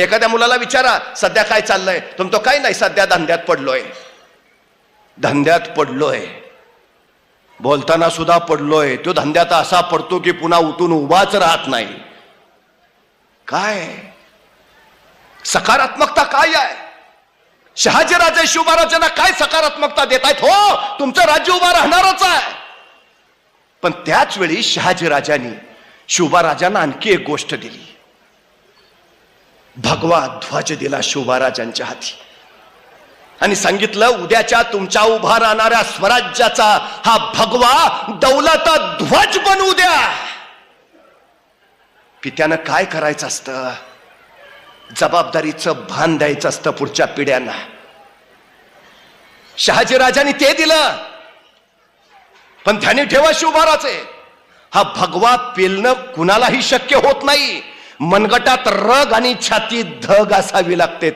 एखाद्या मुलाला विचारा सध्या काय चाललंय, तो काय नाही, सध्या धंद्यात पडलोय, धंद्यात पडलोय, बोलताना सुद्धा पडलोय. तो धंद्यात असा पडतो की पुन्हा उठून उभाच राहत नाही. काय सकारात्मकता काय आहे? शहाजीराजे शिवबाराजांना काय सकारात्मकता देत आहेत? हो, तुमचं राज्य उभा राहणारच आहे. पण त्याच वेळी शहाजीराजांनी शिवबाराजांना आणखी एक गोष्ट दिली. भगवा ध्वज दिला शिवबाराजांच्या हाती आणि सांगितलं, उद्याच्या तुमच्या उभा राहणाऱ्या स्वराज्याचा हा भगवा दौलत ध्वज बनवू द्या. पित्यानं काय करायचं असतं? जबाबदारीचं भान द्यायचं असतं पुढच्या पिढ्यांना. शहाजीराजांनी ते दिलं. पण ध्यानी ठेवा शिवबाराचे, हा भगवा पेलणं कुणालाही शक्य होत नाही. मनगटात रग आणि छातीत धग असावी लागते.